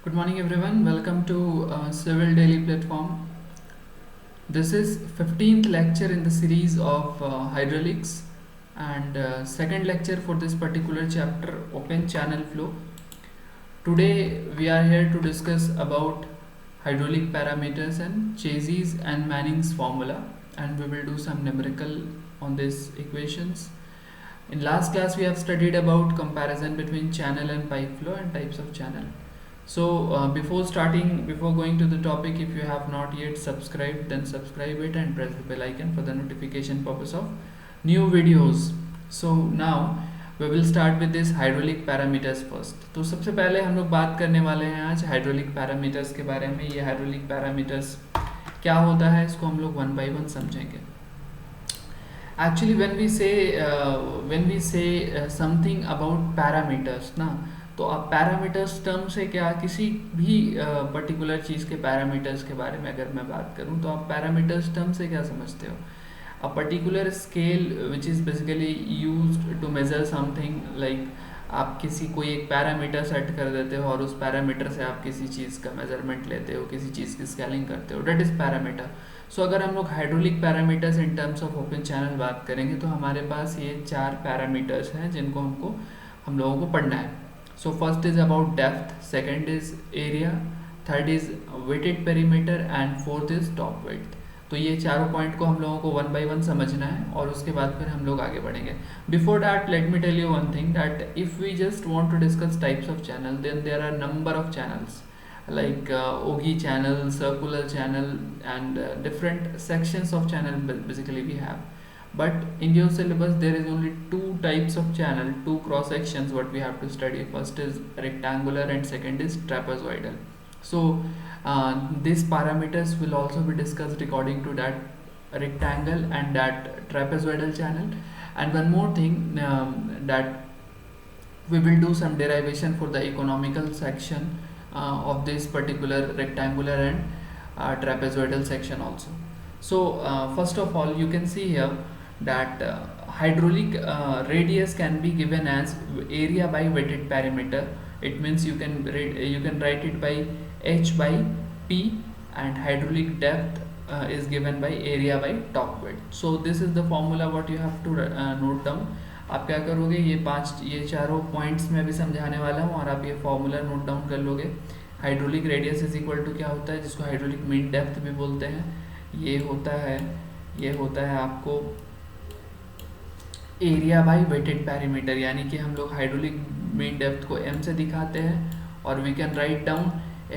Good morning everyone. Welcome to Civil Daily Platform. This is 15th lecture in the series of hydraulics and second lecture for this particular chapter, open channel flow. Today we are here to discuss about hydraulic parameters and Chassis and Manning's formula, and we will do some numerical on these equations. In last class we have studied about comparison between channel and pipe flow and types of channel. So before going to the topic, if you have not yet subscribed, then subscribe it and press the bell icon for the notification purpose of new videos. So now we will start with this hydraulic parameters first. तो सबसे पहले हम लोग बात करने वाले हैं आज हाइड्रोलिक पैरामीटर्स के बारे में. ये हाइड्रोलिक पैरामीटर्स क्या होता है, इसको हम लोग वन बाय वन समझेंगे. Actually when we say something about parameters ना, तो आप पैरामीटर्स टर्म से क्या, किसी भी पर्टिकुलर चीज़ के पैरामीटर्स के बारे में अगर मैं बात करूं तो आप पैरामीटर्स टर्म से क्या समझते हो? A particular scale which is basically used to measure something, like आप किसी कोई एक पैरामीटर सेट कर देते हो और उस पैरामीटर से आप किसी चीज़ का मेजरमेंट लेते हो, किसी चीज़ की स्केलिंग करते हो, डेट इज़ पैरामीटर. सो अगर हम लोग hydraulic parameters in terms of open channel बात करेंगे तो हमारे पास ये 4 पैरामीटर्स हैं जिनको हम लोगों को पढ़ना है. So first is about depth, second is area, third is weighted perimeter and fourth is top width. तो ये चारों पॉइंट को हम लोगों को वन बाय वन समझना है और उसके बाद फिर हम लोग आगे बढ़ेंगे. Before that let me tell you one thing, that if we just want to discuss types of channel, then there are number of channels like Ogee channel, circular channel and different sections of channel basically we have. But in your syllabus there is only 2 types of channel, 2 cross sections what we have to study. First is rectangular and second is trapezoidal. So these parameters will also be discussed according to that rectangle and that trapezoidal channel. And one more thing, that we will do some derivation for the economical section of this particular rectangular and trapezoidal section also. So first of all you can see here that hydraulic radius can be given as area by weighted perimeter. It means you can write it by h by p, and hydraulic depth is given by area by top width. So this is the formula what you have to note down. आप क्या करोगे, ये चारों points में भी समझाने वाला हूँ और आप ये फॉर्मूला नोट डाउन कर लोगे. Hydraulic radius is equal to क्या होता है, जिसको हाइड्रोलिक मीन डेप्थ भी बोलते हैं. ये होता है आपको एरिया बाय वेटेड पैरामीटर, यानी कि हम लोग हाइड्रोलिक मीन डेप्थ को m से दिखाते हैं और we can write down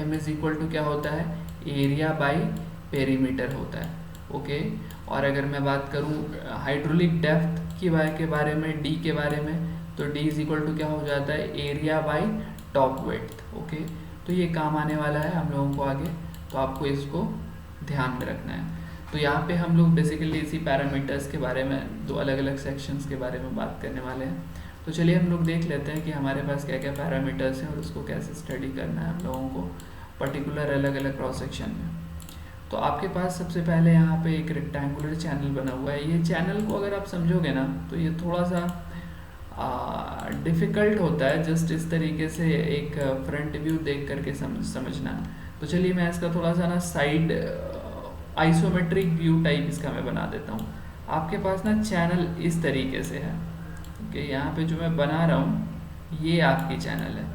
m is equal to क्या होता है, एरिया बाय पेरीमीटर होता है. ओके. और अगर मैं बात करूं हाइड्रोलिक डेप्थ के बारे में, d के बारे में, तो d इज इक्वल टू क्या हो जाता है, area bye top width. Okay. तो ये काम आने वाला है हम लोगों को आगे, तो आपको इसको ध्यान में रखना है. तो यहाँ पे हम लोग बेसिकली इसी पैरामीटर्स के बारे में 2 अलग अलग सेक्शंस के बारे में बात करने वाले हैं. तो चलिए हम लोग देख लेते हैं कि हमारे पास क्या क्या पैरामीटर्स हैं और उसको कैसे स्टडी करना है हम लोगों को पर्टिकुलर अलग अलग क्रॉस सेक्शन में. तो आपके पास सबसे पहले यहाँ पे एक रेक्टेंगुलर चैनल बना हुआ है. ये चैनल को अगर आप समझोगे ना तो ये थोड़ा सा डिफ़िकल्ट होता है. जस्ट इस तरीके से एक फ्रंट व्यू देख करके समझना. तो चलिए मैं इसका थोड़ा सा ना साइड आइसोमेट्रिक व्यू टाइप इसका मैं बना देता हूँ. आपके पास ना चैनल इस तरीके से है. ओके. यहाँ पे जो मैं बना रहा हूँ ये आपकी चैनल है.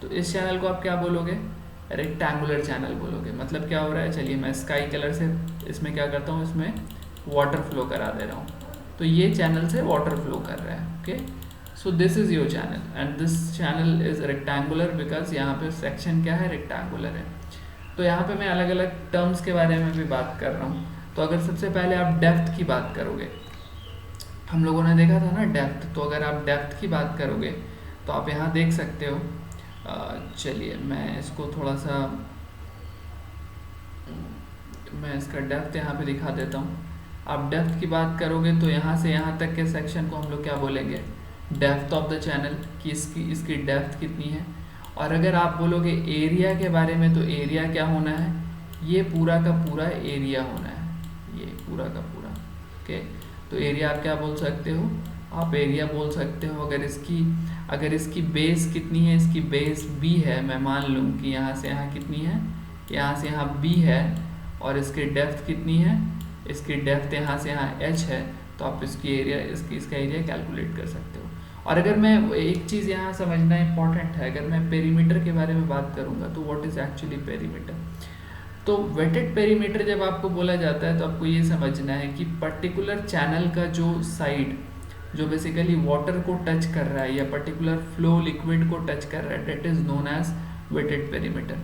तो इस चैनल को आप क्या बोलोगे, रेक्टेंगुलर चैनल बोलोगे. मतलब क्या हो रहा है, चलिए मैं स्काई कलर से इसमें क्या करता हूँ, इसमें वाटर फ्लो करा दे रहा हूँ. तो ये चैनल से वाटर फ्लो कर रहा है. Okay. So this is your channel and this channel is rectangular because यहाँ पे सेक्शन क्या है, रेक्टेंगुलर है. तो यहाँ पे मैं अलग अलग टर्म्स के बारे में भी बात कर रहा हूँ. तो अगर सबसे पहले आप डेप्थ की बात करोगे, हम लोगों ने देखा था ना डेप्थ. तो अगर आप डेप्थ की बात करोगे तो आप यहाँ देख सकते हो. चलिए मैं इसको थोड़ा सा मैं इसका डेप्थ यहाँ पे दिखा देता हूँ. आप डेप्थ की बात करोगे तो यहाँ से यहाँ तक के सेक्शन को हम लोग क्या बोलेंगे, डेप्थ ऑफ द चैनल, कि इसकी डेप्थ कितनी है. और अगर आप बोलोगे एरिया के बारे में तो एरिया क्या होना है, ये पूरा का पूरा एरिया होना है, ये पूरा का पूरा. ओके. तो एरिया आप क्या बोल सकते हो, आप एरिया बोल सकते हो। अगर इसकी बेस कितनी है, इसकी बेस b है, मैं मान लूँ कि यहाँ से यहाँ कितनी है, यहाँ से यहाँ b है, और इसकी डेप्थ कितनी है, इसकी डेप्थ यहाँ से यहाँ h है, तो आप इसका एरिया कैलकुलेट कर सकते हो। और अगर मैं एक चीज़ यहाँ समझना इम्पॉर्टेंट है, अगर मैं पेरीमीटर के बारे में बात करूँगा तो व्हाट इज़ एक्चुअली पेरीमीटर। तो वेटेड पेरीमीटर जब आपको बोला जाता है तो आपको ये समझना है कि पर्टिकुलर चैनल का जो साइड जो बेसिकली वाटर को टच कर रहा है या पर्टिकुलर फ्लो लिक्विड को टच कर रहा है, that is known as wetted perimeter.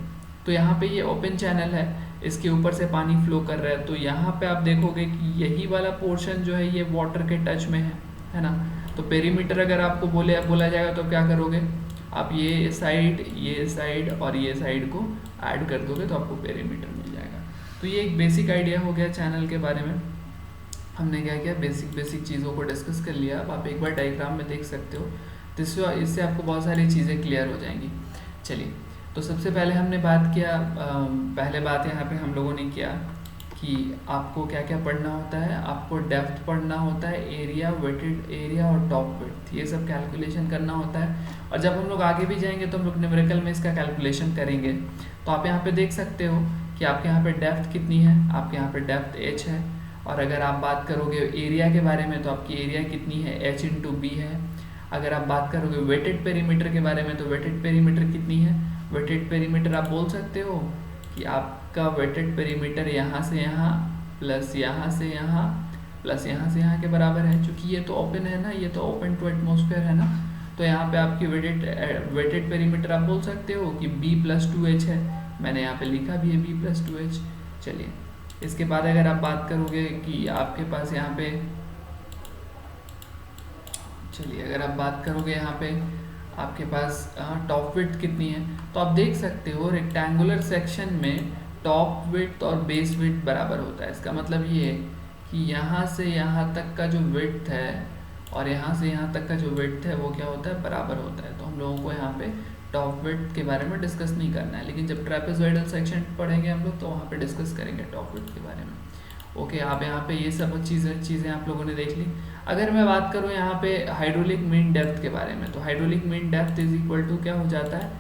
तो यहाँ पे ये ओपन चैनल है, इसके ऊपर से पानी फ्लो कर रहा है, तो यहाँ पे आप देखोगे कि यही वाला पोर्शन जो है ये वाटर के टच में है ना। तो पेरीमीटर अगर आपको बोला जाएगा तो क्या करोगे आप, ये साइड और ये साइड को ऐड कर दोगे तो आपको पेरीमीटर मिल जाएगा। तो ये एक बेसिक आइडिया हो गया चैनल के बारे में। हमने क्या किया, बेसिक चीज़ों को डिस्कस कर लिया। अब आप एक बार डायग्राम में देख सकते हो, तो इससे आपको बहुत सारी चीज़ें क्लियर हो जाएंगी। चलिए, तो सबसे पहले हमने बात किया, पहले बात यहाँ पे हम लोगों ने किया कि आपको क्या क्या पढ़ना होता है। आपको डेप्थ पढ़ना होता है, एरिया, वेटेड एरिया और टॉप विड्थ, ये सब कैलकुलेशन करना होता है। और जब हम लोग आगे भी जाएंगे तो हम लोग न्यूमेरिकल में इसका कैलकुलेशन करेंगे। तो आप यहाँ पे देख सकते हो कि आपके यहाँ पे डेप्थ कितनी है, आपके यहाँ पे डेप्थ h है। और अगर आप बात करोगे एरिया के बारे में तो आपकी एरिया कितनी है, h इंटू बी है। अगर आप बात करोगे वेटेड पेरीमीटर के बारे में तो वेटेड पेरीमीटर कितनी है, वेटेड पेरीमीटर आप बोल सकते हो कि आपका वेटेड पेरीमीटर यहाँ से यहाँ प्लस यहाँ से यहाँ प्लस यहाँ से यहाँ के बराबर है। क्योंकि ये तो ओपन है ना, ये तो ओपन टू एटमॉस्फेयर है ना, तो यहाँ पे आपकी वेटेड पेरीमीटर आप बोल सकते हो कि b+2h है। मैंने यहाँ पे लिखा भी है b+2h। चलिए, इसके बाद अगर आप बात करोगे कि आपके पास यहाँ पे, चलिए अगर आप बात करोगे यहाँ पे आपके पास टॉप विड्थ कितनी है, तो आप देख सकते हो रेक्टेंगुलर सेक्शन में टॉप विड्थ और बेस विड्थ बराबर होता है। इसका मतलब ये है कि यहाँ से यहाँ तक का जो विड्थ है और यहाँ से यहाँ तक का जो विड्थ है वो क्या होता है, बराबर होता है। तो हम लोगों को यहाँ पे टॉप विड्थ के बारे में डिस्कस नहीं करना है, लेकिन जब ट्रेपेजॉइडल सेक्शन पढ़ेंगे हम लोग तो वहाँ पे डिस्कस करेंगे टॉप विड्थ के बारे में। ओके, आप यहाँ पे ये सब चीज़ें आप लोगों ने देख ली। अगर मैं बात करूँ यहाँ पे हाइड्रोलिक मीन डेप्थ के बारे में, तो hydraulic mean depth is equal to क्या हो जाता है,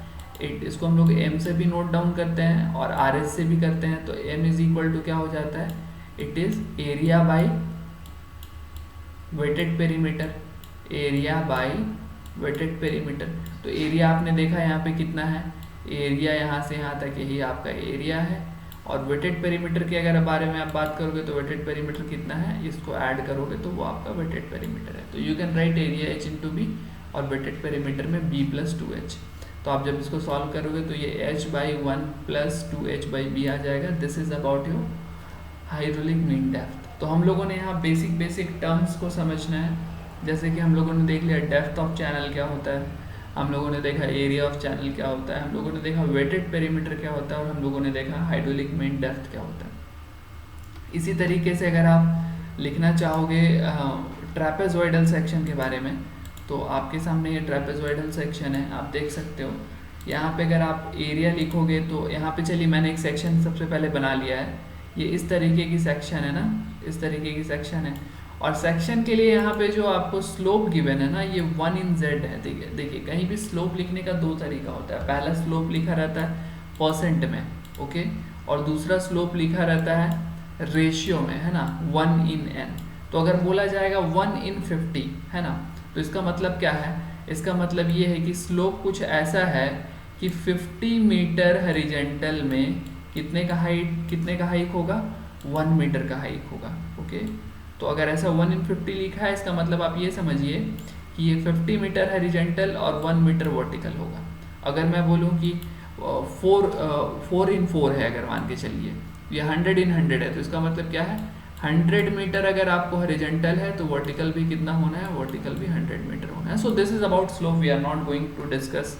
इसको हम लोग m से भी नोट डाउन करते हैं और RS से भी करते हैं। तो m इज इक्वल टू क्या हो जाता है, it is area by wetted perimeter, area by weighted perimeter. तो एरिया आपने देखा यहाँ पे कितना है, एरिया यहाँ से यहाँ तक यही आपका एरिया है। और वेटेड पेरीमीटर के अगर बारे में आप बात करोगे तो वेटेड पेरीमीटर कितना है, इसको ऐड करोगे तो वो आपका वेटेड पेरीमीटर है। तो you can write area h into B और वेटेड पेरीमीटर में b+2h। तो आप जब इसको सॉल्व करोगे तो ये h/1 + 2h/b आ जाएगा। This is about your hydraulic mean depth. तो हम लोगों ने यहाँ बेसिक टर्म्स को समझना है, जैसे कि हम लोगों ने देख लिया डेप्थ ऑफ चैनल क्या होता है, हम लोगों ने देखा एरिया ऑफ चैनल क्या होता है, हम लोगों ने देखा वेटेड पेरीमीटर क्या होता है, और हम लोगों ने देखा हाइड्रोलिक मीन डेप्थ क्या होता है। इसी तरीके से अगर आप लिखना चाहोगे ट्रैपेजॉइडल सेक्शन के बारे में, तो आपके सामने ये ट्रैपेजॉइडल सेक्शन है, आप देख सकते हो। यहाँ पे अगर आप एरिया लिखोगे तो यहाँ पे, चलिए मैंने एक सेक्शन सबसे पहले बना लिया है, ये इस तरीके की सेक्शन है ना, इस तरीके की सेक्शन है। और सेक्शन के लिए यहाँ पे जो आपको स्लोप गिवन है ना, ये 1/z है। देखिए कहीं भी स्लोप लिखने का दो तरीका होता है, पहला स्लोप लिखा रहता है परसेंट में, ओके, और दूसरा स्लोप लिखा रहता है रेशियो में, है ना, 1/n। तो अगर बोला जाएगा 1/50, है ना, तो इसका मतलब क्या है, इसका मतलब ये है कि स्लोप कुछ ऐसा है कि 50 मीटर हॉरिजॉन्टल में कितने का हाइक होगा, 1 मीटर का हाइक होगा, ओके। तो अगर ऐसा 1/50 लिखा है, इसका मतलब आप ये समझिए कि ये 50 मीटर हॉरिजॉन्टल और 1 मीटर वर्टिकल होगा। अगर मैं बोलूँ कि 4/4 है, अगर मान के चलिए ये 100/100 है, तो इसका मतलब क्या है, 100 मीटर अगर आपको हॉरिजॉन्टल है तो वर्टिकल भी कितना होना है, वर्टिकल भी 100 मीटर होना है। So this is about slope, we are not going to discuss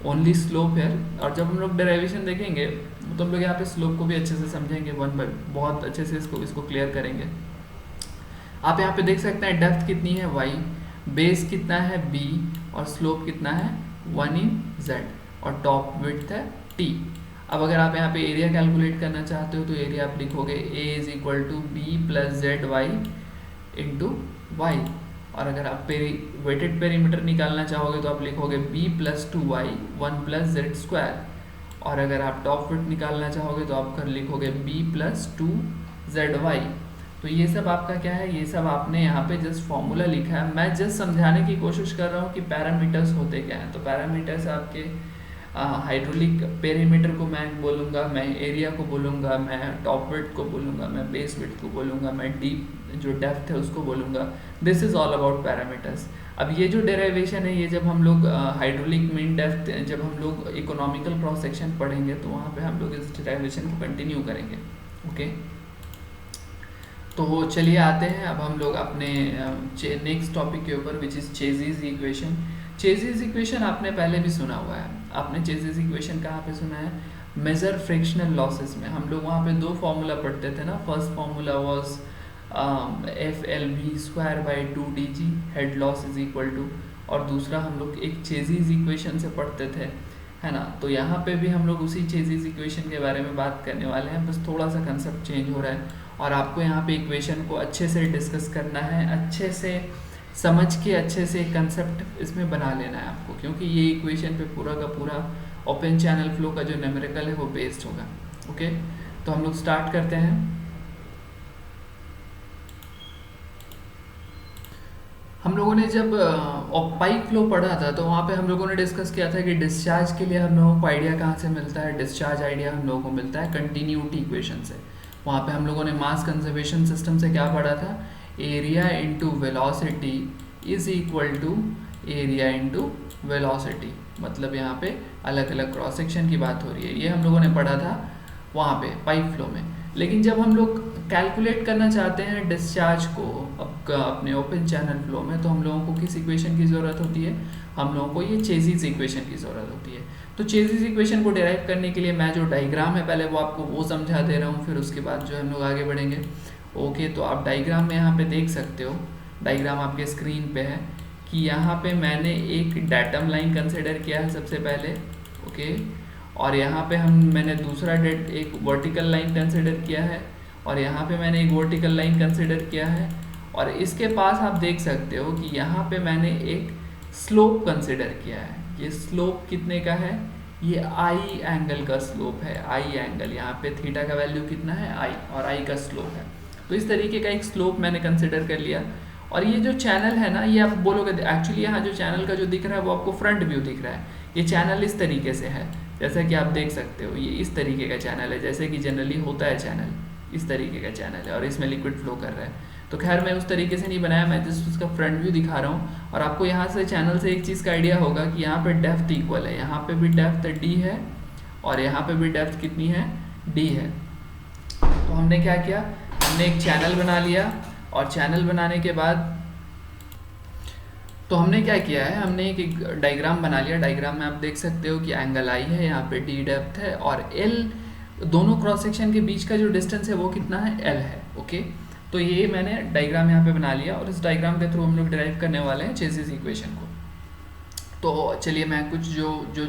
only slope है। और जब हम लोग डेरिवेशन देखेंगे तो हम लोग यहाँ पे स्लोप को भी अच्छे से समझेंगे, बहुत अच्छे से इसको क्लियर करेंगे। आप यहाँ पे देख सकते हैं डेप्थ कितनी है y, बेस कितना है b, और स्लोप कितना है 1/z, और टॉप विड्थ है t। अब अगर आप यहाँ पे एरिया कैलकुलेट करना चाहते हो तो एरिया आप लिखोगे a = b + zy × y। और अगर आप वेटेड पेरीमीटर निकालना चाहोगे तो आप लिखोगे b plus 2y 1 plus Z square, और अगर आप टॉप वेट निकालना चाहोगे तो आप कर लिखोगे b प्लस 2zy। तो ये सब आपका क्या है, ये सब आपने यहाँ पे जस्ट फॉर्मूला लिखा है। मैं जस्ट समझाने की कोशिश कर रहा हूँ कि पैरामीटर्स होते क्या हैं। तो पैरामीटर्स आपके हाइड्रोलिक पेरीमीटर को मैं बोलूँगा, मैं एरिया को बोलूँगा, मैं टॉप विड्थ को बोलूँगा, मैं बेस विड्थ को बोलूँगा, मैं डीप जो डेप्थ है उसको बोलूँगा। This is all about parameters. अब ये जो डेरिवेशन है, ये जब हम लोग हाइड्रोलिक मीन डेप्थ, जब हम लोग इकोनॉमिकल क्रॉस सेक्शन पढ़ेंगे तो वहाँ पे हम लोग इस डेरिवेशन को कंटिन्यू करेंगे। ओके, तो चलिए आते हैं अब हम लोग अपने नेक्स्ट टॉपिक के ऊपर, विच इज़ चेज़िज़ इक्वेशन। चेज़िज़ इक्वेशन आपने पहले भी सुना हुआ है। आपने चेज़िज़ इक्वेशन कहाँ पे सुना है? मेजर फ्रिक्शनल लॉसेस में। हम लोग वहाँ पे दो फार्मूला पढ़ते थे ना। First formula was FLV²/2dg head loss is equal to, और दूसरा हम लोग एक चेज़िज़ इक्वेशन से पढ़ते थे, है ना। तो यहाँ पे भी हम लोग उसी चेज़िज़ इक्वेशन के बारे में बात करने वाले हैं, बस थोड़ा सा कंसेप्ट चेंज हो रहा है। और आपको यहाँ पे इक्वेशन को अच्छे से डिस्कस करना है, अच्छे से समझ के अच्छे से कंसेप्ट इसमें बना लेना है आपको, क्योंकि ये इक्वेशन पे पूरा का पूरा ओपन चैनल फ्लो का जो न्यूमेरिकल है वो बेस्ड होगा। ओके, तो हम लोग स्टार्ट करते हैं। हम लोगों ने जब पाइप फ्लो पढ़ा था तो वहाँ पे हम लोगों ने डिस्कस किया था कि डिस्चार्ज के लिए हम लोगों को आइडिया कहाँ से मिलता है? डिस्चार्ज आइडिया हम लोगों को मिलता है कंटिन्यूटी इक्वेशन से। वहाँ पे हम लोगों ने मास कंजर्वेशन सिस्टम से क्या पढ़ा था? Area into velocity is equal to area into velocity. मतलब यहाँ पे अलग अलग क्रॉस सेक्शन की बात हो रही है, ये हम लोगों ने पढ़ा था वहाँ पे पाइप फ्लो में। लेकिन जब हम लोग कैलकुलेट करना चाहते हैं डिस्चार्ज को अपने ओपन चैनल फ्लो में, तो हम लोगों को किस इक्वेशन की ज़रूरत होती है? हम लोगों को ये चेज़िज़ इक्वेशन की ज़रूरत होती है। तो चेज़िज़ इक्वेशन को डिराइव करने के लिए मैं जो डायग्राम है पहले वो आपको वो समझा दे रहा हूँ, फिर उसके बाद जो हम लोग आगे बढ़ेंगे। ओके, तो आप डायग्राम में यहाँ पे देख सकते हो, डायग्राम आपके स्क्रीन पे है कि यहाँ पे मैंने एक डाटम लाइन कंसिडर किया है सबसे पहले। ओके, और यहाँ पे मैंने दूसरा एक वर्टिकल लाइन कंसिडर किया है, और यहाँ पे मैंने एक वर्टिकल लाइन कंसिडर किया है, और इसके पास आप देख सकते हो कि यहाँ पे मैंने एक स्लोप कंसिडर किया है। ये स्लोप कितने का है? ये आई एंगल का स्लोप है। आई एंगल, यहाँ पे थीटा का वैल्यू कितना है? आई, और आई का स्लोप है। तो इस तरीके का एक स्लोप मैंने कंसिडर कर लिया। और ये जो चैनल है ना, ये आप बोलोगे एक्चुअली यहाँ जो चैनल का जो दिख रहा है वो आपको फ्रंट व्यू दिख रहा है। ये चैनल इस तरीके से है, जैसा कि आप देख सकते हो, ये इस तरीके का चैनल है, जैसे कि जनरली होता है चैनल, इस तरीके का चैनल है, और इसमें लिक्विड फ्लो कर रहा है। तो खैर मैं उस तरीके से नहीं बनाया, मैं जस्ट उसका फ्रंट व्यू दिखा रहा हूँ। और आपको यहाँ से चैनल से एक चीज़ का आइडिया होगा कि यहाँ पे डेप्थ इक्वल है, यहाँ पे भी डेप्थ डी है और यहाँ पे भी डेप्थ कितनी है? डी है। तो हमने क्या किया? हमने एक चैनल बना लिया, और चैनल बनाने के बाद तो हमने क्या किया है, हमने एक डायग्राम बना लिया। डायग्राम में आप देख सकते हो कि एंगल आई है, यहाँ पे डी डेप्थ है, और एल दोनों क्रॉस सेक्शन के बीच का जो डिस्टेंस है वो कितना है? एल है। ओके, तो ये मैंने डायग्राम यहाँ पे बना लिया, और इस डायग्राम के थ्रू हम लोग डिराइव करने वाले हैं चेज़िज़ इक्वेशन को। तो चलिए मैं कुछ जो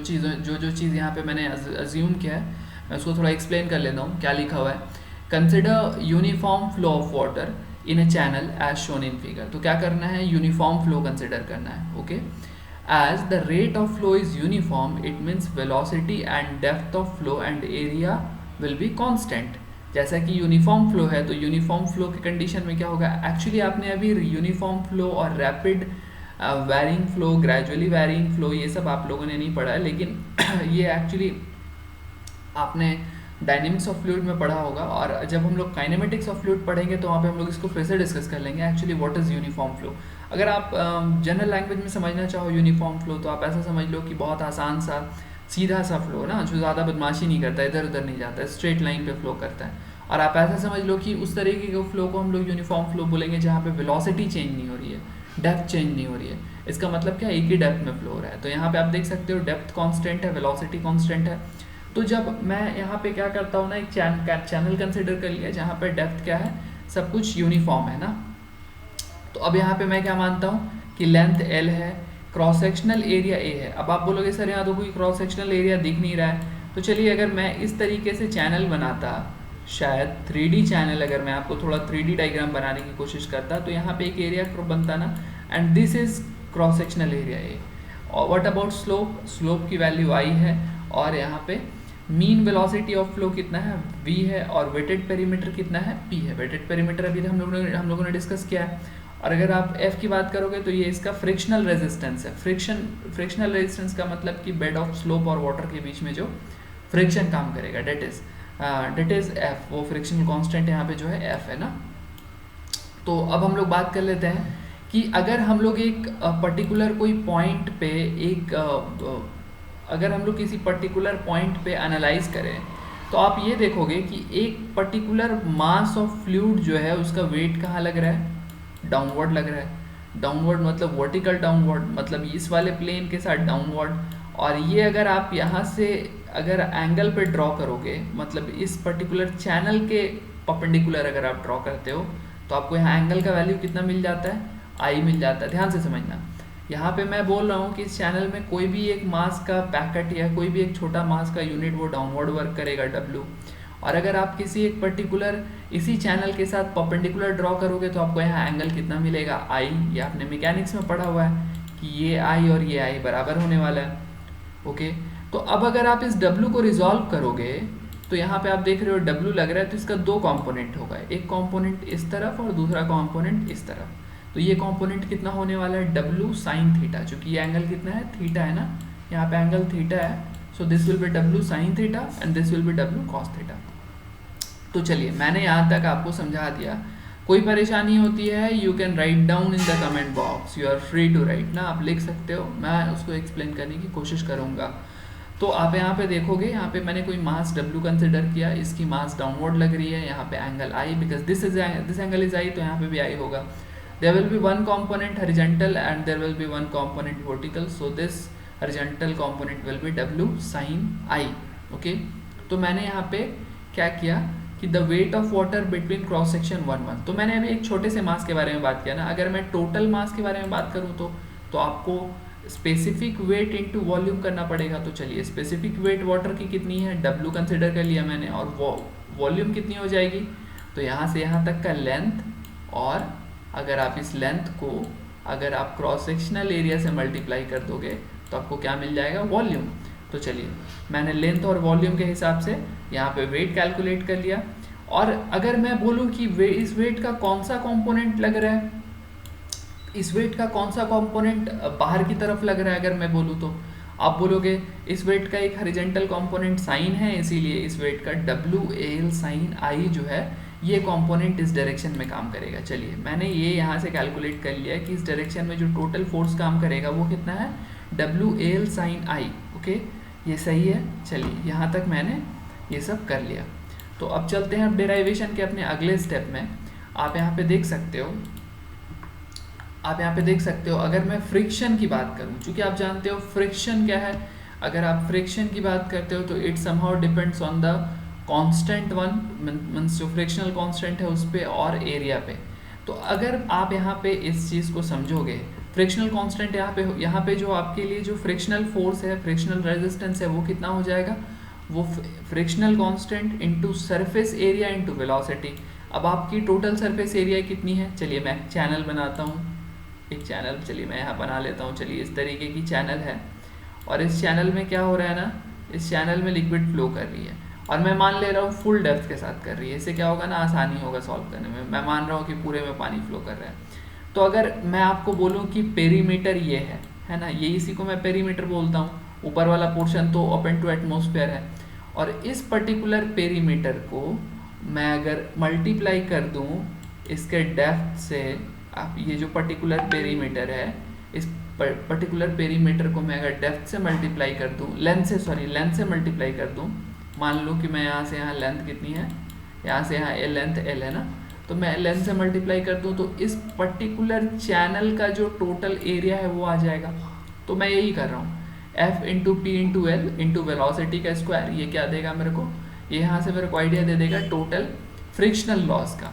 चीज़ यहाँ पे मैंने अज्यूम किया है मैं उसको थोड़ा एक्सप्लेन कर लेता हूँ। क्या लिखा हुआ है? Consider uniform flow of water in a channel as shown in figure. तो क्या करना है? यूनिफॉर्म फ्लो कंसिडर करना है। Okay, as the rate of flow is uniform it means velocity and depth of flow and area will be constant. जैसा कि uniform flow है, तो यूनिफॉर्म फ्लो की कंडीशन में क्या होगा? एक्चुअली आपने अभी यूनिफॉर्म फ्लो और rapid varying flow, gradually varying flow, ये सब आप लोगों ने नहीं पढ़ा है, लेकिन ये एक्चुअली आपने डायनेमिक्स ऑफ फ्लूइड में पढ़ा होगा। और जब हम लोग काइनेमेटिक्स ऑफ फ्लूइड पढ़ेंगे तो वहाँ पे हम लोग इसको फिर से डिस्कस कर लेंगे, actually what is uniform flow. अगर आप जनरल लैंग्वेज में समझना चाहो यूनिफॉर्म फ्लो, तो आप ऐसा समझ लो कि बहुत आसान सा सीधा सा फ्लो ना, जो ज़्यादा बदमाशी नहीं करता, इधर उधर नहीं जाता है, स्ट्रेट लाइन पे फ्लो करता है। और आप ऐसा समझ लो कि उस तरीके के फ्लो को हम लोग यूनिफॉर्म फ्लो बोलेंगे जहाँ पे वेलोसिटी चेंज नहीं हो रही है, डेप्थ चेंज नहीं हो रही है। इसका मतलब क्या? एक ही डेप्थ में फ्लो हो रहा है। तो यहाँ पे आप देख सकते हो डेप्थ कांस्टेंट है, वेलोसिटी कांस्टेंट है। तो जब मैं यहाँ पे क्या करता हूँ ना, एक चैनल कंसिडर कर लिया जहाँ पे डेप्थ क्या है? सब कुछ यूनिफॉर्म है ना। तो अब यहाँ पे मैं क्या मानता हूँ कि लेंथ एल है, क्रॉस सेक्शनल एरिया ए है। अब आप बोलोगे सर यहाँ तो कोई क्रॉस सेक्शनल एरिया दिख नहीं रहा है। तो चलिए अगर मैं इस तरीके से चैनल बनाता, शायद 3D चैनल, अगर मैं आपको थोड़ा 3D डायग्राम बनाने की कोशिश करता, तो यहाँ पे एक एरिया बनता ना and this is cross sectional area A. और व्हाट अबाउट स्लोप, स्लोप की वैल्यू आई है और यहाँ पे मीन वेलोसिटी ऑफ फ्लो कितना है v है और वेटेड पेरीमीटर कितना है p है। वेटेड पेरीमीटर अभी हम लोगों ने डिस्कस किया है। और अगर आप f की बात करोगे तो ये इसका फ्रिक्शनल रेजिस्टेंस है। फ्रिक्शनल रेजिस्टेंस का मतलब कि बेड ऑफ स्लोप और वाटर के बीच में जो फ्रिक्शन काम करेगा डेट इज f, वो फ्रिक्शनल कांस्टेंट यहाँ पे जो है f है ना। तो अब हम लोग बात कर लेते हैं कि अगर हम लोग एक पर्टिकुलर कोई पॉइंट पे अगर हम लोग किसी पर्टिकुलर पॉइंट पे एनालाइज करें तो आप ये देखोगे कि एक पर्टिकुलर मास ऑफ फ्लूइड जो है उसका वेट कहाँ लग रहा है, डाउनवर्ड लग रहा है। डाउनवर्ड मतलब वर्टिकल डाउनवर्ड, मतलब इस वाले प्लेन के साथ डाउनवर्ड। और ये अगर आप यहाँ से अगर एंगल पे ड्रॉ करोगे, मतलब इस पर्टिकुलर चैनल के परपेंडिकुलर अगर आप ड्रॉ करते हो तो आपको यहाँ एंगल का वैल्यू कितना मिल जाता है, आई मिल जाता है। ध्यान से समझना, यहाँ पे मैं बोल रहा हूँ कि इस चैनल में कोई भी एक मास का पैकेट या कोई भी एक छोटा मास का यूनिट वो डाउनवर्ड वर्क करेगा W। और अगर आप किसी एक पर्टिकुलर इसी चैनल के साथ परपेंडिकुलर ड्रॉ करोगे तो आपको यहाँ एंगल कितना मिलेगा, I। ये आपने मैकेनिक्स में पढ़ा हुआ है कि ये I और ये I बराबर होने वाला है। ओके, तो अब अगर आप इस W को रिजॉल्व करोगे तो यहाँ पे आप देख रहे हो W लग रहा है, तो इसका दो कॉम्पोनेंट होगा, एक कॉम्पोनेंट इस तरफ और दूसरा कॉम्पोनेंट इस तरफ। तो ये कंपोनेंट कितना होने वाला है, W साइन थीटा, चूंकि ये एंगल कितना है, थीटा है ना, यहाँ पे एंगल थीटा है। So this will be W sine theta and this will be W cos theta. तो चलिए, मैंने यहाँ तक आपको समझा दिया। कोई परेशानी होती है you can write down in the comment box, you are free to write ना, आप लिख सकते हो, मैं उसको एक्सप्लेन करने की कोशिश करूँगा। तो आप यहाँ पे देखोगे, यहाँ पे मैंने कोई मास W कंसिडर किया, इसकी मास डाउनवर्ड लग रही है, यहाँ पे angle I, because this angle is I, तो यहाँ पे भी I होगा। There will be one component horizontal and there will be one component vertical, so this horizontal component will be W sin I। okay? तो मैंने यहाँ पे क्या किया कि the weight of water between cross section 1 तो मैंने अभी एक छोटे से मास के बारे में बात किया ना। अगर मैं टोटल मास के बारे में बात करूँ तो आपको स्पेसिफिक वेट इनटू वॉल्यूम करना पड़ेगा। तो चलिए, स्पेसिफिक वेट वाटर की कितनी है, W कंसिडर कर लिया मैंने, और वॉल्यूम कितनी हो जाएगी, तो यहाँ से यहाँ तक का लेंथ, और अगर आप इस लेंथ को अगर आप क्रॉस सेक्शनल एरिया से मल्टीप्लाई कर दोगे तो आपको क्या मिल जाएगा, वॉल्यूम। तो चलिए, मैंने लेंथ और वॉल्यूम के हिसाब से यहाँ पे वेट कैलकुलेट कर लिया। और अगर मैं बोलूँ कि इस वेट का कौन सा कंपोनेंट लग रहा है, इस वेट का कौन सा कंपोनेंट बाहर की तरफ लग रहा है, अगर मैं बोलूँ तो आप बोलोगे इस वेट का एक हॉरिजॉन्टल कंपोनेंट साइन है, इसीलिए इस वेट का WL साइन I जो है ये कंपोनेंट इस डायरेक्शन में काम करेगा। चलिए, मैंने ये यहाँ से कैलकुलेट कर लिया है कि इस डायरेक्शन में जो टोटल फोर्स काम करेगा वो कितना है, WL साइन I। ओके, ये सही है। चलिए, यहाँ तक मैंने ये सब कर लिया। तो अब चलते हैं अब डेराइवेशन के अपने अगले स्टेप में। आप यहाँ पे देख सकते हो, अगर मैं फ्रिक्शन की बात करूँ, चूँकि आप जानते हो फ्रिक्शन क्या है, अगर आप फ्रिक्शन की बात करते हो तो it somehow depends on the constant one, means जो फ्रिक्शनल कांस्टेंट है उस पर और एरिया पे। तो अगर आप यहाँ पे इस चीज़ को समझोगे, फ्रिक्शनल कांस्टेंट यहाँ पे जो आपके लिए जो फ्रिक्शनल फोर्स है, फ्रिक्शनल रेजिस्टेंस है, वो कितना हो जाएगा, वो frictional constant into surface area into velocity. अब आपकी टोटल सरफेस एरिया कितनी है, चलिए मैं एक चैनल बनाता हूँ, एक चैनल चलिए मैं यहाँ बना लेता हूँ। चलिए, इस तरीके की चैनल है और इस चैनल में क्या हो रहा है ना, इस चैनल में लिक्विड फ्लो कर रही है और मैं मान ले रहा हूँ फुल डेप्थ के साथ कर रही है। इससे क्या होगा ना, आसानी होगा सॉल्व करने में। मैं मान रहा हूँ कि पूरे में पानी फ्लो कर रहा है। तो अगर मैं आपको बोलूँ कि पेरीमीटर ये है ना, ये इसी को मैं पेरीमीटर बोलता हूँ। ऊपर वाला पोर्शन तो ओपन टू एटमॉस्फेयर है और इस पर्टिकुलर पेरीमीटर को मैं अगर मल्टीप्लाई कर दूँ इसके डेप्थ से, आप ये जो पर्टिकुलर पेरीमीटर है, इस पर्टिकुलर पेरीमीटर को मैं अगर डेप्थ से मल्टीप्लाई कर दूँ, लेंथ से मल्टीप्लाई कर दूँ, मान लो कि मैं यहाँ से यहाँ लेंथ कितनी है, यहाँ से यहाँ लेंथ L है ना, तो मैं लेंथ से मल्टीप्लाई कर दूँ तो इस पर्टिकुलर चैनल का जो टोटल एरिया है वो आ जाएगा। तो मैं यही कर रहा हूँ, F into P into L into velocity का स्क्वायर। ये क्या देगा मेरे को, ये यहाँ से मेरे को आइडिया दे देगा टोटल फ्रिक्शनल लॉस का।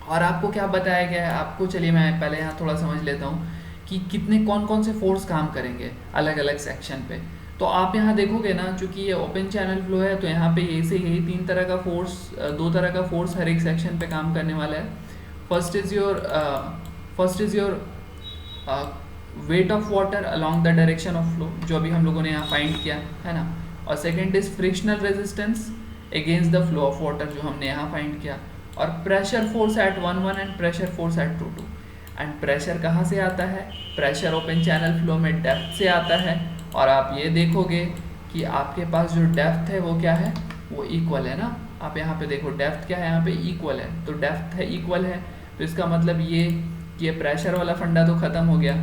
और आपको क्या बताया गया है आपको, चलिए मैं पहले यहाँ थोड़ा समझ लेता हूँ कि कितने कौन से फोर्स काम करेंगे अलग अलग सेक्शन पे। तो आप यहाँ देखोगे ना, चूंकि ये ओपन चैनल फ्लो है तो यहाँ पे यही तीन तरह का फोर्स, दो तरह का फोर्स हर एक सेक्शन पे काम करने वाला है। First is your weight of water along the direction of flow, जो अभी हम लोगों ने यहाँ फाइंड किया है ना, और second is frictional resistance against the flow of water, जो हमने यहाँ फाइंड किया, और pressure force at 1 1 and pressure force at 2 2। And pressure कहाँ से आता है? प्रेशर ओपन चैनल फ्लो में डेप्थ से आता है, और आप ये देखोगे कि आपके पास जो डेप्थ है वो क्या है, वो इक्वल है ना। आप यहाँ पे देखो डेप्थ क्या है, यहाँ पे इक्वल है, तो डेप्थ है इक्वल है, तो इसका मतलब ये प्रेशर वाला फंडा तो ख़त्म हो गया,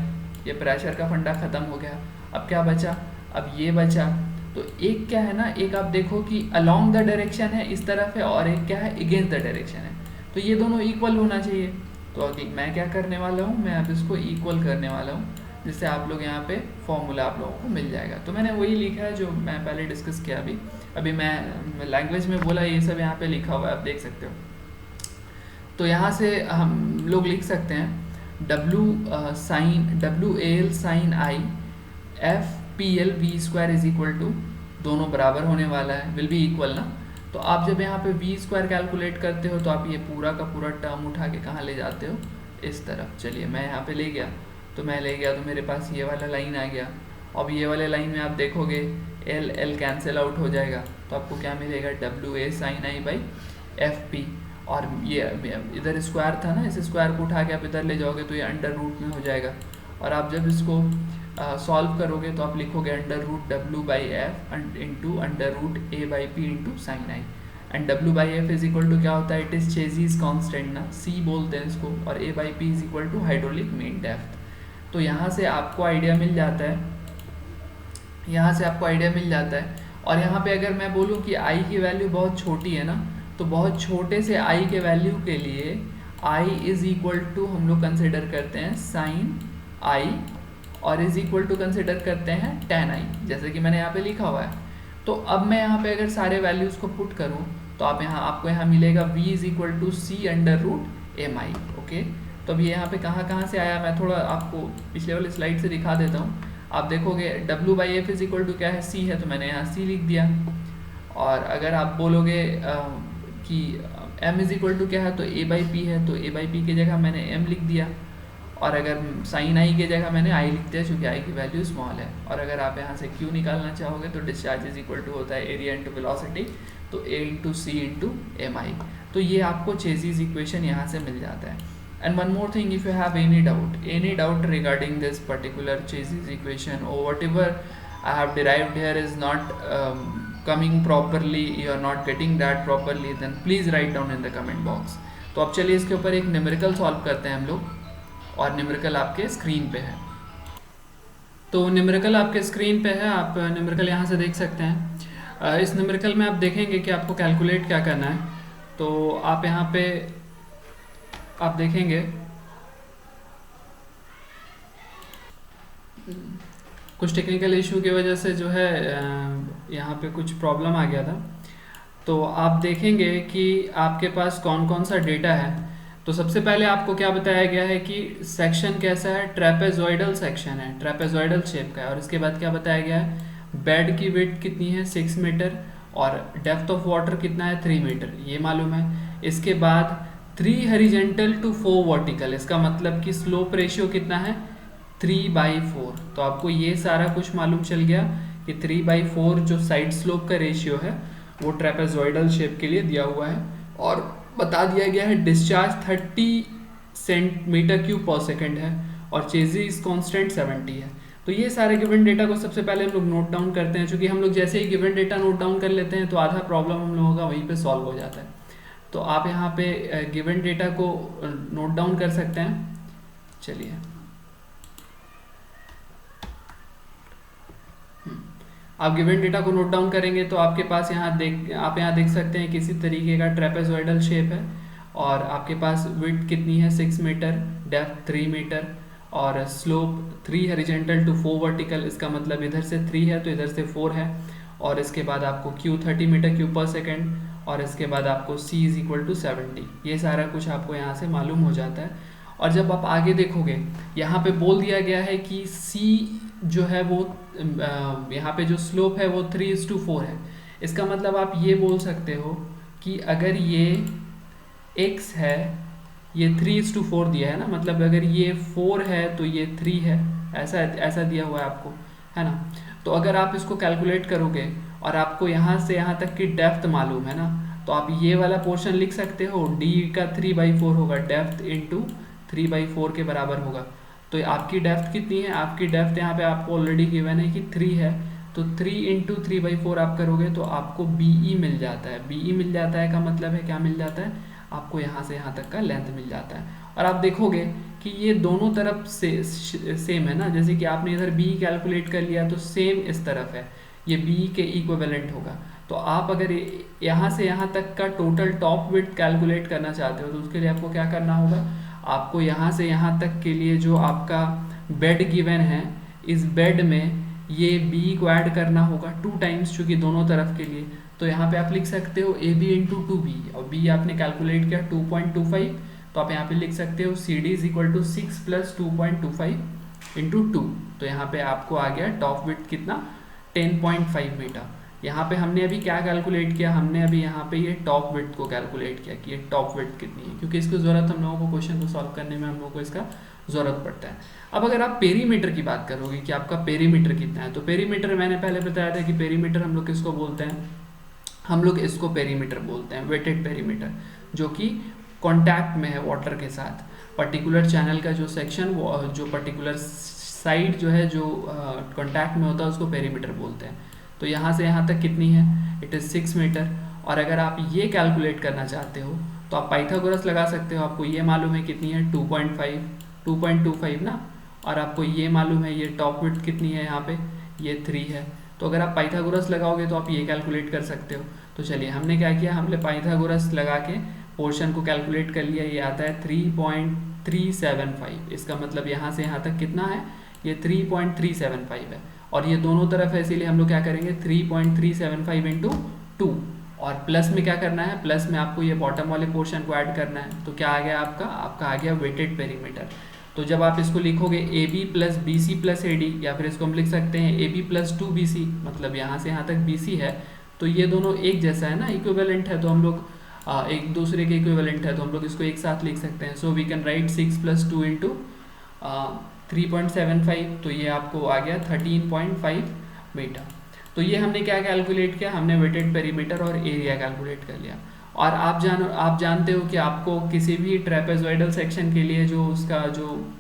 ये प्रेशर का फंडा ख़त्म हो गया। अब क्या बचा? अब ये बचा। तो एक क्या है ना, एक आप देखो कि अलोंग द डायरेक्शन है इस तरफ है, और एक क्या है अगेंस्ट द डायरेक्शन है, तो ये दोनों इक्वल होना चाहिए। तो अभी मैं क्या करने वाला हूँ, मैं अब इसको इक्वल करने वाला हूँ, जिससे आप लोग यहाँ पे फॉर्मूला आप लोगों को मिल जाएगा। तो मैंने वही लिखा है जो मैं पहले डिस्कस किया। अभी मैं लैंग्वेज में बोला, ये सब यहाँ पे लिखा हुआ है, आप देख सकते हो। तो यहाँ से हम लोग लिख सकते हैं W A L sine I F P L V square is equal to, दोनों बराबर होने वाला है, विल बी इक्वल ना। तो आप जब यहाँ पे वी स्क्वायर कैलकुलेट करते हो तो आप ये पूरा का पूरा टर्म उठा के कहाँ ले जाते हो, इस तरफ। चलिए मैं यहाँ पे ले गया, तो मैं ले गया तो मेरे पास ये वाला लाइन आ गया। अब ये वाले लाइन में आप देखोगे एल एल कैंसिल आउट हो जाएगा, तो आपको क्या मिलेगा, W A sine I by F P. और ये इधर स्क्वायर था ना, इस स्क्वायर को उठा के आप इधर ले जाओगे तो ये अंडर रूट में हो जाएगा। और आप जब इसको सॉल्व करोगे तो आप लिखोगे under root W by F into under root A by P into sine I. And W by F is equal to क्या होता है, इट इज़ चेजीज कांस्टेंट ना, सी बोलते हैं इसको, और A by P is equal to hydraulic mean depth. तो यहाँ से आपको आइडिया मिल जाता है, यहाँ से आपको आइडिया मिल जाता है। और यहाँ पे अगर मैं बोलूँ कि आई की वैल्यू बहुत छोटी है ना, तो बहुत छोटे से आई के वैल्यू के लिए आई इज इक्वल टू हम लोग कंसिडर करते हैं साइन आई, और इज इक्वल टू कंसिडर करते हैं टेन आई, जैसे कि मैंने यहाँ पे लिखा हुआ है। तो अब मैं यहाँ पे अगर सारे वैल्यूज़ को पुट करूँ तो आपको यहाँ मिलेगा v is equal to C under root M I. Okay, तो अब ये यहाँ पे कहाँ से आया, मैं थोड़ा आपको पिछले वाले स्लाइड से दिखा देता हूँ। आप देखोगे W by F is equal to क्या है, सी है, तो मैंने यहाँ सी लिख दिया। और अगर आप बोलोगे कि m इज इक्वल टू क्या है, तो a बाई पी है, तो a बाई पी की जगह मैंने m लिख दिया। और अगर साइन आई की जगह मैंने i लिख दिया, चूँकि i की वैल्यू स्मॉल है। और अगर आप यहाँ से q निकालना चाहोगे तो डिस्चार्ज इज इक्वल टू होता है एरिया इंटू वेलोसिटी, तो a into C into M I. तो ये आपको चेजीज इक्वेशन यहाँ से मिल जाता है। And one more thing, if you have any doubt regarding this particular Chezy's equation और whatever I have derived here is not coming properly, you are not getting that properly, then please write down in the comment box. तो अब चलिए इसके ऊपर एक numerical solve करते हैं हम लोग, और न्यूमेरिकल आपके स्क्रीन पे है। तो न्यूमेरिकल आपके स्क्रीन पे है, आप न्यूमेरिकल यहाँ से देख सकते हैं। इस न्यूमेरिकल में आप देखेंगे कि आपको कैलकुलेट क्या करना है। तो आप यहाँ पे आप देखेंगे कुछ टेक्निकल इशू की वजह से जो है यहाँ पे कुछ प्रॉब्लम आ गया था। तो आप देखेंगे कि आपके पास कौन कौन सा डेटा है। तो सबसे पहले आपको क्या बताया गया है कि सेक्शन कैसा है, ट्रेपेजॉइडल सेक्शन है, ट्रेपेजॉइडल शेप का है। और इसके बाद क्या बताया गया है, बेड की विड्थ कितनी है 6 मीटर, और डेप्थ ऑफ वाटर कितना है 3 मीटर, ये मालूम है। इसके बाद 3 हॉरिजॉन्टल टू 4 वर्टिकल, इसका मतलब कि स्लोप रेशियो कितना है 3/4। तो आपको ये सारा कुछ मालूम चल गया कि 3/4 जो साइड स्लोप का रेशियो है वो ट्रेपेजॉइडल शेप के लिए दिया हुआ है। और बता दिया गया है डिस्चार्ज 30 सेंटीमीटर क्यूब पर सेकेंड है, और चेजीज कांस्टेंट 70 है। तो ये सारे गिवन डेटा को सबसे पहले हम लोग नोट डाउन करते हैं, क्योंकि हम लोग जैसे ही गिवन डेटा नोट डाउन कर लेते हैं तो आधा प्रॉब्लम हम लोगों का वहीं पे सॉल्व हो जाता है। तो आप यहाँ पे गिवन डेटा को नोट डाउन कर सकते हैं। चलिए आप गिवन डेटा को नोट डाउन करेंगे तो आपके पास आप यहाँ देख सकते हैं किसी तरीके का ट्रेपेजॉइडल शेप है, और आपके पास विड्थ कितनी है 6 मीटर, डेप्थ 3 मीटर, और स्लोप 3 हॉरिजॉन्टल टू 4 वर्टिकल, इसका मतलब इधर से 3 है तो इधर से 4 है। और इसके बाद आपको Q 30 मीटर क्यूब पर सेकेंड, और इसके बाद आपको C इज इक्वल टू 70। ये सारा कुछ आपको यहाँ से मालूम हो जाता है। और जब आप आगे देखोगे यहाँ पे बोल दिया गया है कि C जो है वो यहाँ पे जो स्लोप है वो 3:4 है। इसका मतलब आप ये बोल सकते हो कि अगर ये x है ये 3:4 दिया है ना, मतलब अगर ये 4 है तो ये 3 है, ऐसा ऐसा दिया हुआ है आपको, है ना। तो अगर आप इसको कैलकुलेट करोगे और आपको यहाँ से यहाँ तक की डेप्थ मालूम है ना, तो आप ये वाला पोर्शन लिख सकते हो, d का 3/4 होगा, डेप्थ इंटू 3/4 के बराबर होगा। तो आपकी डेप्थ कितनी है, आपकी डेप्थ यहाँ पे आपको ऑलरेडी गिवन है कि 3 है, तो 3 इंटू 3/4 आप करोगे तो आपको BE मिल जाता है। BE मिल जाता है का मतलब है क्या मिल जाता है, आपको यहाँ से यहाँ तक का लेंथ मिल जाता है। और आप देखोगे कि ये दोनों तरफ से सेम है ना, जैसे कि आपने इधर BE कैलकुलेट कर लिया तो सेम इस तरफ है, ये BE के इक्विवेलेंट होगा। तो आप अगर यहाँ से यहाँ तक का टोटल टॉप विड्थ कैलकुलेट करना चाहते हो तो उसके लिए आपको क्या करना होगा, आपको यहाँ से यहाँ तक के लिए जो आपका बेड गिवन है, इस बेड में ये BE को ऐड करना होगा 2 टाइम्स, चूँकि दोनों तरफ के लिए। तो यहाँ पे आप लिख सकते हो AB इंटू 2B, और B आपने कैलकुलेट किया 2.25, तो आप यहाँ पे लिख सकते हो CD is equal to 6 plus 2.25 into 2। तो यहाँ पे आपको आ गया टॉप विड्थ कितना, 10.5 मीटर। यहाँ पे हमने अभी क्या कैलकुलेट किया, हमने अभी यहाँ पे ये टॉप विड्थ को कैलकुलेट किया कि ये टॉप विड्थ कितनी है, क्योंकि इसकी ज़रूरत हम लोगों को क्वेश्चन को सॉल्व करने में हम लोगों को इसका ज़रूरत पड़ता है। अब अगर आप पेरीमीटर की बात करोगे कि आपका पेरीमीटर कितना है, तो पेरीमीटर मैंने पहले बताया था कि पेरीमीटर हम लोग किसको बोलते हैं, हम लोग इसको पेरीमीटर बोलते हैं, वेटेड पेरीमीटर, जो कि कॉन्टैक्ट में है वाटर के साथ। पर्टिकुलर चैनल का जो सेक्शन, जो पर्टिकुलर साइड जो है, जो कॉन्टैक्ट में होता है, उसको पेरीमीटर बोलते हैं। तो यहाँ से यहाँ तक कितनी है, इट इज़ 6 मीटर। और अगर आप ये कैलकुलेट करना चाहते हो तो आप पाइथागोरस लगा सकते हो, आपको ये मालूम है कितनी है 2.25 ना, और आपको ये मालूम है ये टॉप विड्थ कितनी है, यहाँ पे ये 3 है। तो अगर आप पाइथागोरस लगाओगे तो आप ये कैलकुलेट कर सकते हो। तो चलिए हमने क्या किया, हमने पाइथागोरस लगा के पोर्शन को कैलकुलेट कर लिया, ये आता है 3.375। इसका मतलब यहाँ से यहाँ तक कितना है, ये 3.375 है, और ये दोनों तरफ है, इसीलिए हम लोग क्या करेंगे 3.375 इंटू 2, और प्लस में क्या करना है, प्लस में आपको ये बॉटम वाले पोर्शन को ऐड करना है। तो क्या आ गया आपका, आपका आ गया वेटेड पेरीमीटर। तो जब आप इसको लिखोगे AB plus BC plus AD, या फिर इसको हम लिख सकते हैं AB प्लस 2BC, मतलब यहाँ से यहाँ तक BC है, तो ये दोनों एक जैसा है ना, इक्विवेलेंट है, तो हम लोग एक दूसरे के इक्विवेलेंट है, तो हम लोग इसको एक साथ लिख सकते हैं। So we can write 6 plus 2 into 3.75, तो ये आपको आ गया 13.5 मीटर। तो ये हमने क्या कैलकुलेट किया, हमने वेटेड पेरीमीटर और एरिया कैलकुलेट कर लिया। और आप जानते हो कि आपको किसी भी ट्रेपेजॉइडल सेक्शन के लिए जो उसका जो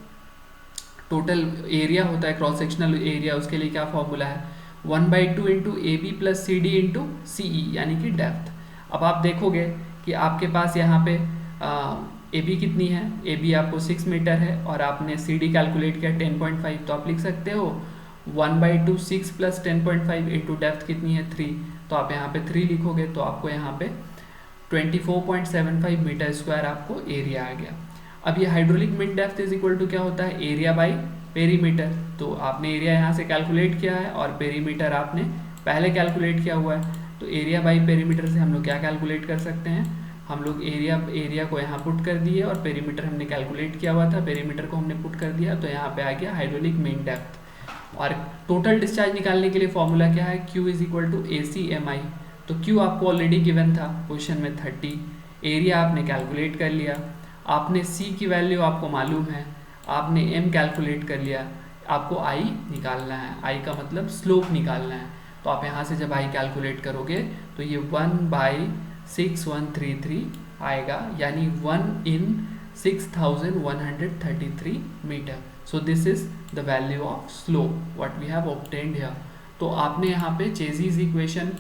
टोटल एरिया होता है, क्रॉस सेक्शनल एरिया, उसके लिए क्या फॉर्मूला है, 1/2 into AB plus CD into CE, यानी कि डेप्थ। अब आप देखोगे कि आपके पास यहाँ पे AB कितनी है, AB आपको 6 मीटर है, और आपने CD कैलकुलेट किया 10.5, तो आप लिख सकते हो 1/2 6 प्लस 10.5 इंटू डेप्थ कितनी है 3, तो आप यहाँ पे 3 लिखोगे तो आपको यहाँ पे 24.75 मीटर स्क्वायर आपको एरिया आ गया। अब ये hydraulic mean depth is equal to क्या होता है, एरिया बाई पेरीमीटर। तो आपने एरिया यहाँ से कैलकुलेट किया है और पेरीमीटर आपने पहले कैलकुलेट किया हुआ है, तो एरिया बाई पेरीमीटर से हम लोग क्या कैलकुलेट कर सकते हैं, हम लोग एरिया को यहाँ पुट कर दिए और पेरीमीटर हमने कैलकुलेट किया हुआ था, पेरीमीटर को हमने पुट कर दिया, तो यहाँ पे आ गया हाइड्रोलिक मीन डेप्थ। और टोटल डिस्चार्ज निकालने के लिए फॉर्मूला क्या है, Q is equal to ACMI। तो Q आपको ऑलरेडी गिवन था क्वेश्चन में 30, एरिया आपने कैलकुलेट कर लिया, आपने C की वैल्यू आपको मालूम है, आपने M कैलकुलेट कर लिया, आपको I निकालना है, I का मतलब स्लोप निकालना है। तो आप यहाँ से जब I कैलकुलेट करोगे तो ये 1/6133 आएगा, यानी 1 in 6133 मीटर। So this is the value of slope what we have obtained here. तो आपने यहाँ पे चेज़ीज़ इक्वेशन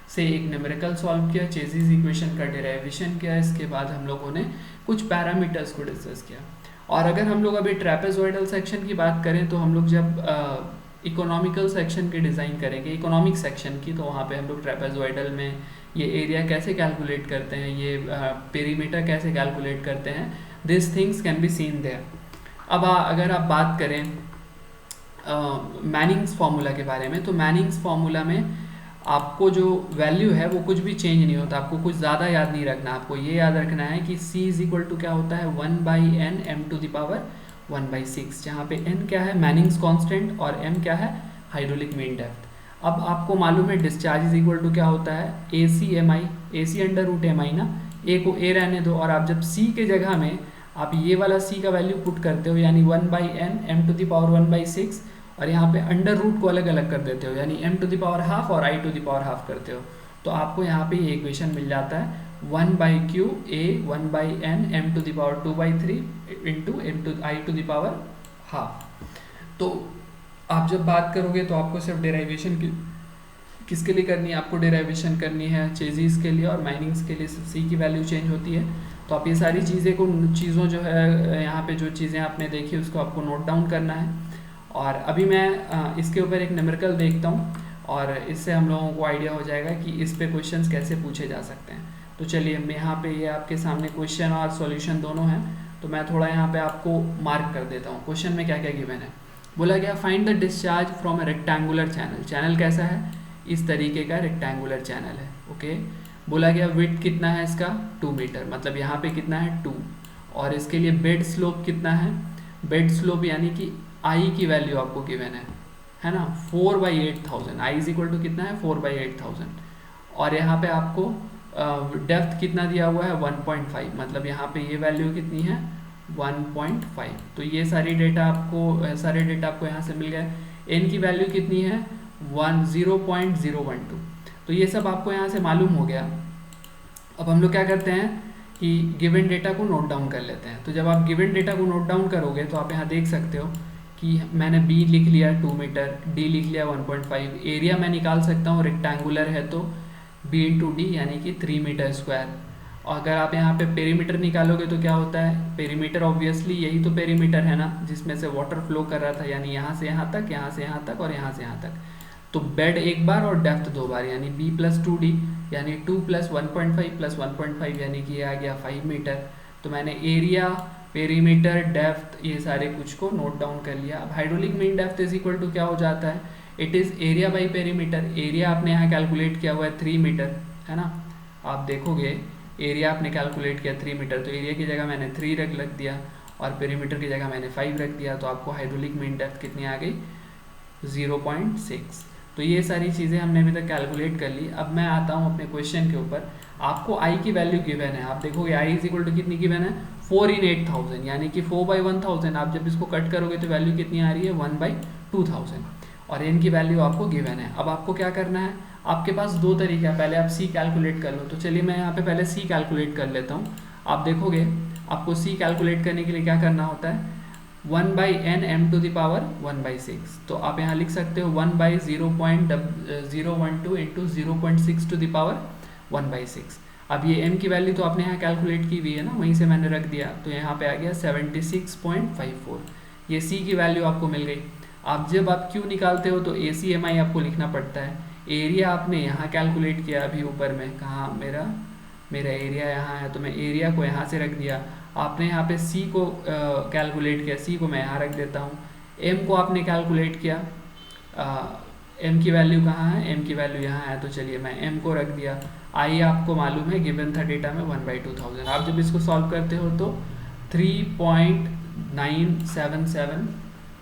से एक न्यूमेरिकल सॉल्व किया, चेज़ीज़ इक्वेशन का डेरिवेशन किया, इसके बाद हम लोगों ने कुछ पैरामीटर्स को डिस्कस किया। और अगर हम लोग अभी ट्रेपेजॉइडल सेक्शन की बात करें तो हम लोग जब इकोनॉमिकल सेक्शन की डिज़ाइन करेंगे, इकोनॉमिक सेक्शन की, तो वहाँ पे हम लोग ट्रेपेजॉइडल में ये एरिया कैसे कैलकुलेट करते हैं, ये पेरीमीटर कैसे कैलकुलेट करते हैं, this things can be seen there. अब अगर आप बात करें मैनिंग्स फार्मूला के बारे में, तो मैनिंग्स फार्मूला में आपको जो वैल्यू है वो कुछ भी चेंज नहीं होता, आपको कुछ ज़्यादा याद नहीं रखना, आपको ये याद रखना है कि C इज इक्वल टू क्या होता है 1/n m⁻⁴, जहाँ पे n क्या है मैनिंग्स कांस्टेंट और m क्या है हाइड्रोलिक मीन डेप्थ। अब आपको मालूम है डिस्चार्ज इज इक्वल टू क्या होता है ACMI, AC under root MI ना, A को A रहने दो, और आप जब C के जगह में आप ये वाला c का वैल्यू पुट करते हो यानी 1/n m⁻1/6 और यहाँ पे अंडर रूट को अलग अलग कर देते हो यानी m⁻½ और i⁻½ करते हो, तो आपको यहाँ पे ये इक्वेशन मिल जाता है 1/q a 1/n m⁻2/3 into i⁻½ तो आप जब बात करोगे तो आपको सिर्फ डेराइवेशन की किसके लिए करनी है, आपको डेराइवेशन करनी है चेजीज के लिए और माइनिंग्स के लिए सी की वैल्यू चेंज होती है। तो आप ये सारी चीज़ों जो है यहाँ पे जो चीज़ें आपने देखी उसको आपको नोट डाउन करना है। और अभी मैं इसके ऊपर एक न्यूमेरिकल देखता हूँ और इससे हम लोगों को आइडिया हो जाएगा कि इस पे क्वेश्चंस कैसे पूछे जा सकते हैं। तो चलिए मैं यहाँ पे ये आपके सामने क्वेश्चन और सॉल्यूशन दोनों हैं, तो मैं थोड़ा यहाँ पे आपको मार्क कर देता हूँ। क्वेश्चन में क्या क्या गिवन है, बोला गया find the discharge from a rectangular channel. Channel कैसा है, इस तरीके का रेक्टेंगुलर चैनल है। ओके, बोला गया विड्थ कितना है इसका 2 मीटर, मतलब यहाँ पे कितना है 2, और इसके लिए बेड स्लोप कितना है, बेड स्लोप यानी कि आई की वैल्यू आपको गिवन है ना 4/8000, आई इज इक्वल टू कितना है 4/8000, और यहाँ पे आपको डेप्थ कितना दिया हुआ है 1.5, मतलब यहाँ पे ये वैल्यू कितनी है 1.5। तो ये सारे डेटा आपको यहाँ से मिल गए। एन की वैल्यू कितनी है 0.012, तो ये सब आपको यहाँ से मालूम हो गया। अब हम लोग क्या करते हैं कि गिवन डेटा को नोट डाउन कर लेते हैं। तो जब आप गिवन डेटा को नोट डाउन करोगे तो आप यहाँ देख सकते हो कि मैंने बी लिख लिया 2 मीटर, डी लिख लिया 1.5, एरिया मैं निकाल सकता हूँ रेक्टेंगुलर है तो b इंटू डी यानी कि 3 मीटर स्क्वायर। और अगर आप यहाँ पे पेरीमीटर निकालोगे तो क्या होता है, पेरीमीटर ऑब्वियसली यही तो पेरीमीटर है ना जिसमें से वाटर फ्लो कर रहा था, यानी यहाँ से यहाँ तक, यहाँ से यहाँ तक और यहाँ से यहाँ तक। तो बेड एक बार और डेप्थ 2 बार, यानी b प्लस 2d यानी 2 प्लस 1.5 प्लस 1.5 यानी कि ये आ गया 5 मीटर। तो मैंने एरिया, पेरीमीटर, डेप्थ ये सारे कुछ को नोट डाउन कर लिया। अब hydraulic mean depth is equal to क्या हो जाता है, it is area by perimeter. Area आपने यहाँ कैलकुलेट किया हुआ है 3 मीटर, है ना, आप देखोगे एरिया आपने कैलकुलेट किया 3 मीटर, तो एरिया की जगह मैंने 3 रख दिया और पेरीमीटर की जगह मैंने 5 रख दिया, तो आपको हाइड्रोलिक मीन डेप्थ कितनी आ गई 0.6। तो ये सारी चीज़ें हमने अभी तक कैलकुलेट कर ली। अब मैं आता हूँ अपने क्वेश्चन के ऊपर। आपको आई की वैल्यू गिवन है, आप देखोगे आई इज इक्वल टू कितनी गिवन है 4 in 8000, यानी कि 4/1000। आप जब इसको कट करोगे तो वैल्यू कितनी आ रही है 1/2000, और एन की वैल्यू आपको गिवन है। अब आपको क्या करना है, आपके पास दो तरीके हैं, पहले आप सी कैलकुलेट कर लो। तो चलिए मैं यहाँ पे पहले सी कैलकुलेट कर लेता हूँ। आप देखोगे आपको सी कैलकुलेट करने के लिए क्या करना होता है 1/n m⁻1/6। तो आप यहाँ लिख सकते हो 1/0.012 इंटू 0.6⁻1/6। अब ये m की वैल्यू तो आपने यहाँ कैलकुलेट की हुई है ना, वहीं से मैंने रख दिया, तो यहाँ पे आ गया 76.54। ये c की वैल्यू आपको मिल गई। आप जब आप q निकालते हो तो ACMI आपको लिखना पड़ता है। एरिया आपने यहाँ कैलकुलेट किया अभी ऊपर में, कहाँ मेरा एरिया यहाँ है, तो मैं एरिया को यहाँ से रख दिया। आपने यहाँ पे c को कैलकुलेट किया, c को मैं यहाँ रख देता हूँ। m को आपने कैलकुलेट किया, m की वैल्यू कहाँ है, m की वैल्यू यहाँ है, तो चलिए मैं m को रख दिया। i आपको मालूम है गिवन था डेटा में 1/2000। आप जब इसको सॉल्व करते हो तो 3.977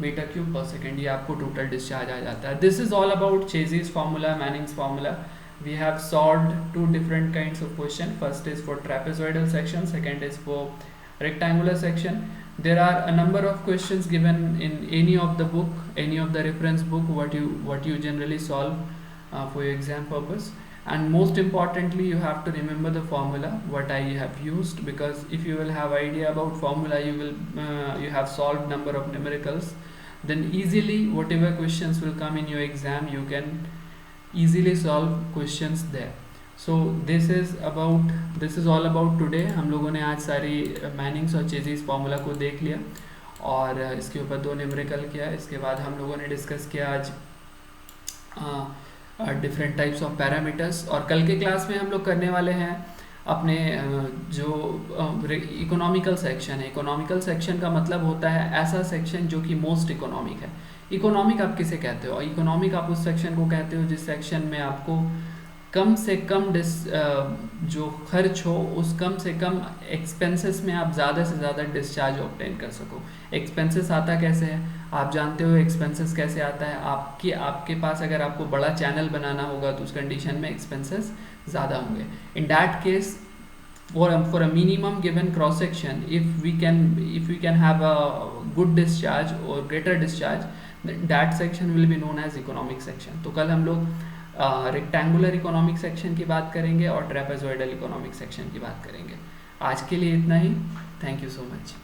मीटर क्यूब पर सेकेंड ये आपको टोटल डिस्चार्ज आ जाता है। This is all about chassis formula, Manning's formula. We have solved 2 different kinds of question. First is for trapezoidal section, second is for rectangular section. There are a number of questions given in any of the book, any of the reference book, what you generally solve for your exam purpose. And most importantly, you have to remember the formula what I have used, because if you will have idea about formula, you have solved number of numericals, then easily whatever questions will come in your exam, you can easily solve questions there. So this is all about today. हम लोगों ने आज सारी Manning's और chassis formula को देख लिया और इसके ऊपर 2 न्यूमेरिकल किया। इसके बाद हम लोगों ने डिस्कस किया आज डिफरेंट टाइप्स ऑफ पैरामीटर्स, और कल के क्लास में हम लोग करने वाले हैं अपने जो इकोनॉमिकल सेक्शन है। इकोनॉमिकल सेक्शन का मतलब होता है ऐसा सेक्शन जो कि मोस्ट इकोनॉमिक है। इकोनॉमिक आप किसे कहते हो, इकोनॉमिक आप उस सेक्शन को कहते हो जिस सेक्शन में आपको कम से कम जो खर्च हो उस कम से कम एक्सपेंसेस में आप ज़्यादा से ज़्यादा डिस्चार्ज ऑब्टेन कर सको। एक्सपेंसेस आता कैसे है, आप जानते हो एक्सपेंसेस कैसे आता है, आपके पास अगर आपको बड़ा चैनल बनाना होगा तो उस कंडीशन में एक्सपेंसेस ज़्यादा होंगे। In that case for a minimum given cross section, if we can have a good discharge or greater discharge, then that section will be known as economic section. तो कल हम लोग रेक्टेंगुलर इकोनॉमिक सेक्शन की बात करेंगे और trapezoidal economic section की बात करेंगे. आज के लिए इतना ही. Thank you so much.